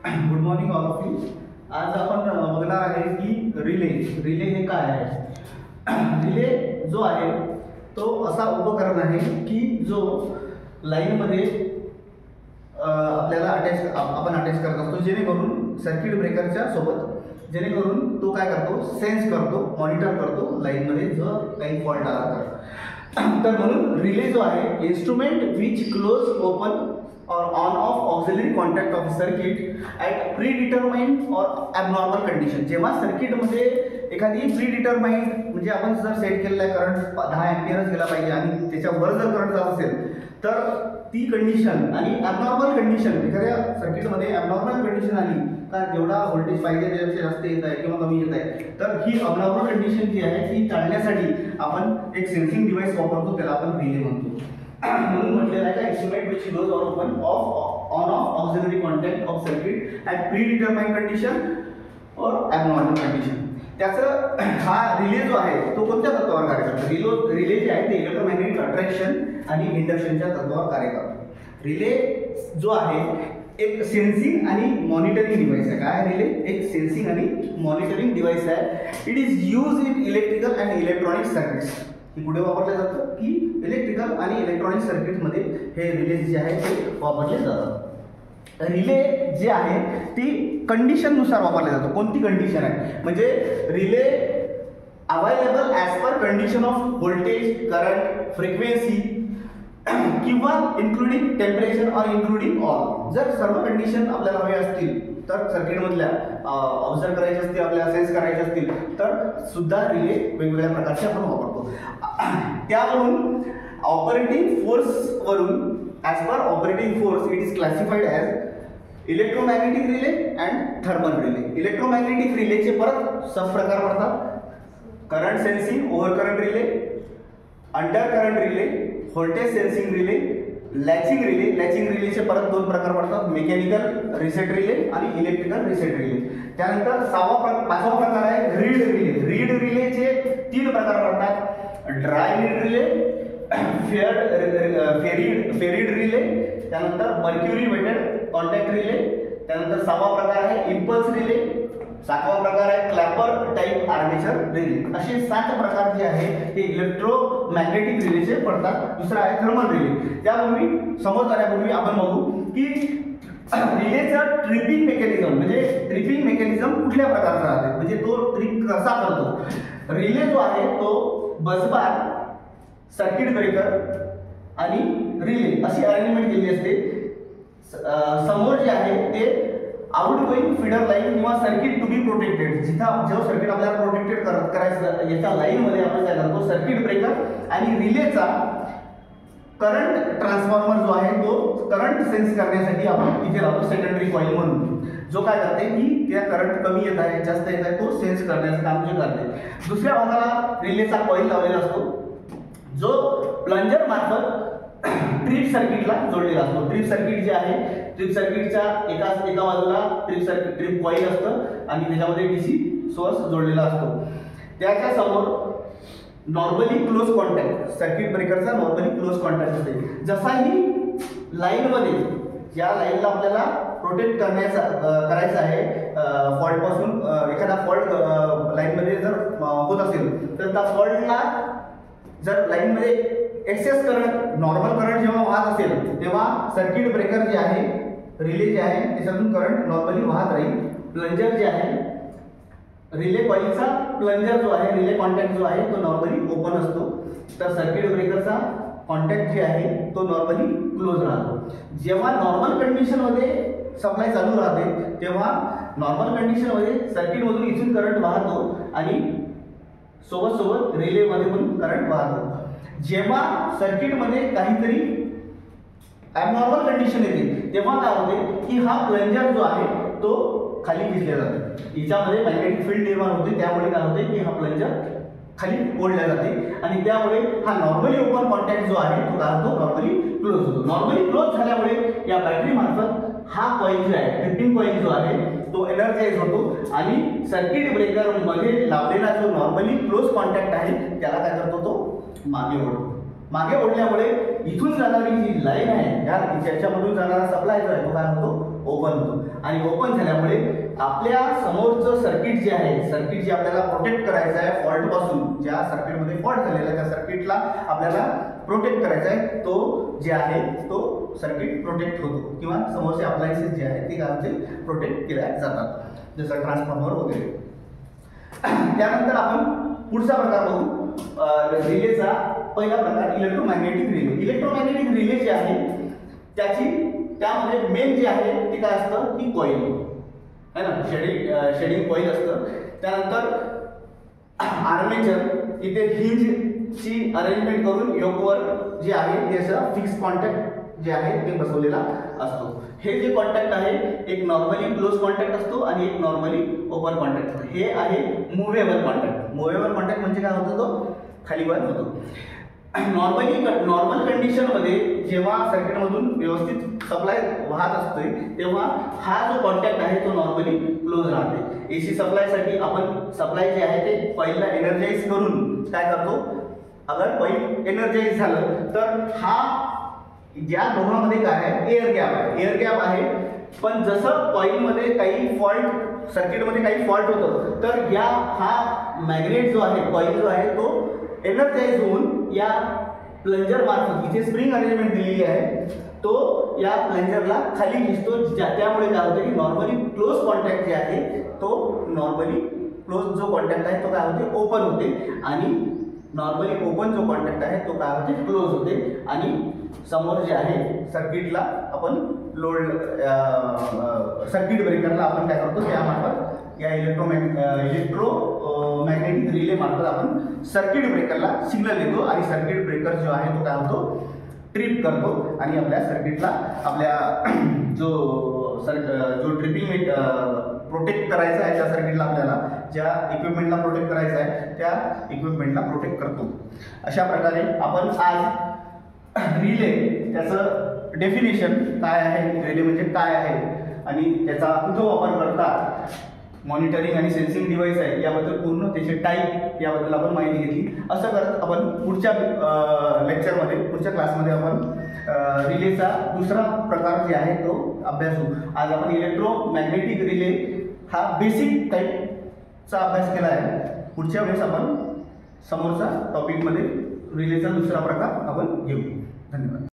Good morning all of you. आज आपण बघणार आहे की रिले रिले हे काय आहे. रिले जो आहे तो असा उपकरण आहे की जो लाईनमध्ये आपल्याला आपण अटॅच करत असतो, जेणेकरून सर्किट ब्रेकरच्या सोबत, जेणेकरून तो काय करतो, सेन्स करतो, मॉनिटर करतो लाईनमध्ये जर काही फॉल्ट आला तर म्हणून रिले जो आहे instrument which close open or on off auxiliary contact of circuit at predetermined or abnormal condition. जेव्हा सर्किट मध्ये एखादी प्रीडिटरमाइंड म्हणजे आपण जर सेट केलेला आहे करंट 10 एम्पियरच गेला पाहिजे आणि त्याच्यावर जर करंट जात असेल तर ती कंडिशन आणि ॲबनॉर्मल कंडिशन, एखाद्या सर्किटमध्ये ॲबनॉर्मल कंडिशन आली का जेवढा व्होल्टेज पाहिजे त्याच्यापेक्षा जास्त येत आहे किंवा कमी येत आहे, तर ही ॲबनॉर्मल कंडिशन जी आहे ती टाळण्यासाठी आपण एक सेन्सिंग डिव्हाइस वापरतो, त्याला आपण रिले म्हणतो. म्हणून म्हटलेलं आहे का instrument which goes open on off auxiliary contact of circuit at predetermined condition और ॲबनॉर्मल कंडिशन. त्याचं हा रिले जो आहे तो कोणत्या तत्वावर कार्य करतो? रिले जे आहे ते इलेक्ट्रोमॅग्नेटिक अट्रॅक्शन आणि इंडक्शनच्या तत्वावर कार्य करतो. रिले जो आहे एक सेन्सिंग आणि मॉनिटरिंग डिव्हाइस आहे. काय रिले? एक सेन्सिंग आणि मॉनिटरिंग डिव्हाइस आहे. It is use in electrical and electronic circuits. हे कुठे वापरले जातं की इलेक्ट्रिकल आणि इलेक्ट्रॉनिक सर्किटमध्ये हे रिले जे आहे ते वापरले जातात. रिले जे आहे ती कंडिशननुसार वापरले जातो. कोणती कंडिशन आहे म्हणजे relay available as per condition off voltage, current, frequency किंवा इन्क्लुडिंग टेम्परेचर और इन्क्लुडिंग ऑल. जर सर्व कंडिशन आपल्याला हवे असतील तर सर्किटमधल्या ऑब्झर्व करायचे असतील, आपल्याला सेन्स करायचे असतील तर सुद्धा रिले वेगवेगळ्या प्रकारचे आपण वापरतो. त्यावरून ऑपरेटिंग फोर्स वरून as per operating force it is classified as electromagnetic relay and thermal relay. Electromagnetic रिलेचे परत सब प्रकार पडतात. Current sensing over current relay, under current relay, voltage sensing relay, latching relay. Latching रिलेचे परत दोन प्रकार पडतात, मेकॅनिकल रिसेट रिले आणि इलेक्ट्रिकल रिसेट रिले. त्यानंतर पाचवा प्रकार आहे रीड रिले. रीड रिलेचे 3 प्रकार पडतात, ड्राय रीड रिले, फेरिड रिले, त्यानंतर मर्क्युरी वेटेड कॉन्टॅक्ट रिले, त्यानंतर 6वा प्रकार आहे इम्पल्स रिले, 7वा प्रकार आहे क्लॅपर टाइप आर्मेचर रिले. असे 7 प्रकार जे आहे ते इलेक्ट्रोमॅग्नेटिक रिलेचे पडतात. दुसरा आहे थर्मल रिले. त्यापूर्वी समोर जाण्यापूर्वी आपण बघू की रिलेचं ट्रिपिंग मेकॅनिझम, म्हणजे ट्रिपिंग मेकॅनिझम कुठल्या प्रकारचा राहते, म्हणजे तो ट्रिप कसा करतो. रिले जो आहे तो बसबार, सर्किट ब्रेकर आणि रिले अशी अरेंजमेंट केली असते. समोर जे आहे ते आउटगोईंग फीडर लाईन किंवा सर्किट टू बी प्रोटेक्टेड, जिथं जो सर्किट आपल्याला प्रोटेक्टेड करायचं याच्या लाईनमध्ये आपण काय करतो, सर्किट ब्रेकर आणि रिलेचा करंट ट्रान्सफॉर्मर जो आहे तो करंट सेन्स करण्यासाठी आपण इथे लावतो सेकंडरी कॉईल म्हणून, जो काय करते की त्या करंट कमी येत आहे जास्त येत आहे तो सेन्स करण्याचं काम जे करते. दुसऱ्या भागाला रिलेचा कॉईल लावलेला असतो जो प्लंजर मार्फत ट्रिप सर्किटला जोडलेला असतो. ट्रिप सर्किट जे आहे, ट्रिप सर्किटच्या एका बाजूला ट्रिप कॉईल असतं आणि त्याच्यामध्ये डीसी सोर्स जोडलेला असतो. त्याच्या समोर नॉर्मली क्लोज कॉन्टॅक्ट, सर्किट ब्रेकरचा नॉर्मली क्लोज कॉन्टॅक्ट असते. जसाही लाईनमध्ये या लाईनला आपल्याला प्रोटेक्ट करायचं आहे फॉल्ट पासून, एखादा फॉल्ट लाईनमध्ये जर होत असेल तर त्या फॉल्टला जर लाईनमध्ये एक्सेस करंट, नॉर्मल करंट जेव्हा वाहत असेल तेव्हा सर्किट ब्रेकर जे आहे, रिले जे आहे त्याच्यातून करंट नॉर्मली वाहत राहील. प्लंजर जे आहे, रिले कॉईलचा प्लंजर जो आहे, रिले कॉन्टॅक्ट जो आहे तो नॉर्मली ओपन असतो, तर सर्किट ब्रेकरचा कॉन्टॅक्ट जे आहे तो नॉर्मली क्लोज राहतो. जेव्हा नॉर्मल कंडिशनमध्ये सप्लाय चालू राहते तेव्हा नॉर्मल कंडिशनमध्ये सर्किटमधून इथून करंट वाहतो आणि सोबत रिलेमध्ये पण करंट वाहतो. जेव्हा सर्किटमध्ये काहीतरी ॲबनॉर्मल कंडिशन येते तेव्हा काय होते की हा प्लंजर जो आहे तो खाली खेचला जातो. याच्यामध्ये मॅग्नेटिक फील्ड निर्माण होते, त्यामुळे काय होते की हा प्लंजर खाली ओढला जाते आणि त्यामुळे हा नॉर्मली ओपन कॉन्टॅक्ट जो आहे तो काय होतो, नॉर्मली क्लोज होतो. नॉर्मली क्लोज झाल्यामुळे या बॅटरी मार्फत हा कॉईल जो आहे, ट्रिपिंग कॉईल जो आहे तो एनर्जाइज होतो आणि सर्किट ब्रेकर मध्ये लावलेला जो नॉर्मली क्लोज कॉन्टॅक्ट आहे त्याला काय करतो, तो मागे ओढतो. मागे ओढल्यामुळे इथून जाणारी जी लाईन आहे, या त्याच्यामधून जाणारा सप्लाय जो आहे तो काय होतो, ओपन होतो आणि ओपन झाल्यामुळे आपल्या समोरचं सर्किट जे आहे, सर्किट जे आपल्याला प्रोटेक्ट करायचं आहे फॉल्ट पासून, ज्या सर्किटमध्ये फॉल्ट झालेला आहे त्या सर्किटला आपल्याला प्रोटेक्ट करायचा आहे, तो जे आहे तो सर्किट प्रोटेक्ट होतो किंवा समोरचे अप्लायन्सेस जे आहेत ते काय होते प्रोटेक्ट केल्या जातात, जसं ट्रान्सफॉर्मर वगैरे. त्यानंतर आपण पुढचा प्रकार बघू रिलेचा. पहिला प्रकार इलेक्ट्रोमॅग्नेटिक रिले. इलेक्ट्रोमॅग्नेटिक रिले जे आहे त्यामध्ये मेन जे आहे ते काय असतं की कॉईल आहे ना, शेडिंग कॉईल असतं. त्यानंतर आर्मेचर, इथे हिंजची अरेंजमेंट करून योकवर जे आहे ते असं फिक्स कॉन्टॅक्ट जे आहे ते बसवलेला असतो. हे जे कॉन्टॅक्ट आहे एक नॉर्मली क्लोज कॉन्टॅक्ट असतो आणि एक नॉर्मली ओपन कॉन्टॅक्ट असतो. हे आहे मुव्हेबल कॉन्टॅक्ट. मुव्हेबल कॉन्टॅक्ट म्हणजे काय होतं, तो खाली वर होतो. नॉर्मल कंडिशनमध्ये जेव्हा सर्किटमधून व्यवस्थित सप्लाय वाहत असते तेव्हा हा जो कॉन्टॅक्ट आहे तो नॉर्मली क्लोज राहते. एसी सप्लायसाठी आपण सप्लाय जे आहे ते कॉइलला एनर्जाइज करून काय करतो, अगर कॉइल एनर्जाइज झालं तर हा या दोघांमध्ये काय आहे एअर गॅप आहे. एअर गॅप आहे, पण जसं कॉइलमध्ये काही फॉल्ट, सर्किटमध्ये काही फॉल्ट होतं तर हा मॅग्नेट जो आहे, कॉइल जो आहे तो एनर्जाइज होऊन या प्लंजर मार्फत, इथे स्प्रिंग अरेंजमेंट दिलेली आहे, तो या प्लंजरला खाली खेचतो. त्यामुळे काय होतं की नॉर्मली क्लोज कॉन्टॅक्ट जे आहे तो नॉर्मली क्लोज जो कॉन्टॅक्ट आहे तो काय होते ओपन होते आणि नॉर्मली ओपन जो कॉन्टॅक्ट आहे तो काय होते क्लोज होते आणि समोर जे आहे सर्किटला आपण लोड सर्किट ब्रेकरला आपण काय करतो त्यामार्फत या इलेक्ट्रोमॅग्नेटिक रिले मार्फत आपण सर्किट ब्रेकरला सिग्नल देतो आणि सर्किट ब्रेकर जो आहे तो काय होतो ट्रिप करतो आणि आपल्या सर्किटला आपल्या जो ट्रिपिंग प्रोटेक्ट करायचा आहे त्या सर्किटला, आपल्याला ज्या इक्विपमेंटला प्रोटेक्ट करायचं आहे त्या इक्विपमेंटला प्रोटेक्ट करतो. अशा प्रकारे आपण आज रिले त्याचं डेफिनेशन काय आहे, रिले म्हणजे काय आहे आणि त्याचा कुठं वापर करतात, मॉनिटरिंग आणि सेन्सिंग डिव्हाइस आहे याबद्दल पूर्ण त्याचे टाईप याबद्दल आपण माहिती घेतली. असं करत आपण पुढच्या लेक्चरमध्ये, पुढच्या क्लासमध्ये आपण रिलेचा दुसरा प्रकार जे आहे तो अभ्यासू. आज आपण इलेक्ट्रोमॅग्नेटिक रिले हा बेसिक टाईपचा अभ्यास केला आहे. पुढच्या वेळेस आपण समोरच्या टॉपिकमध्ये रिलेचा दुसरा प्रकार आपण घेऊ. धन्यवाद.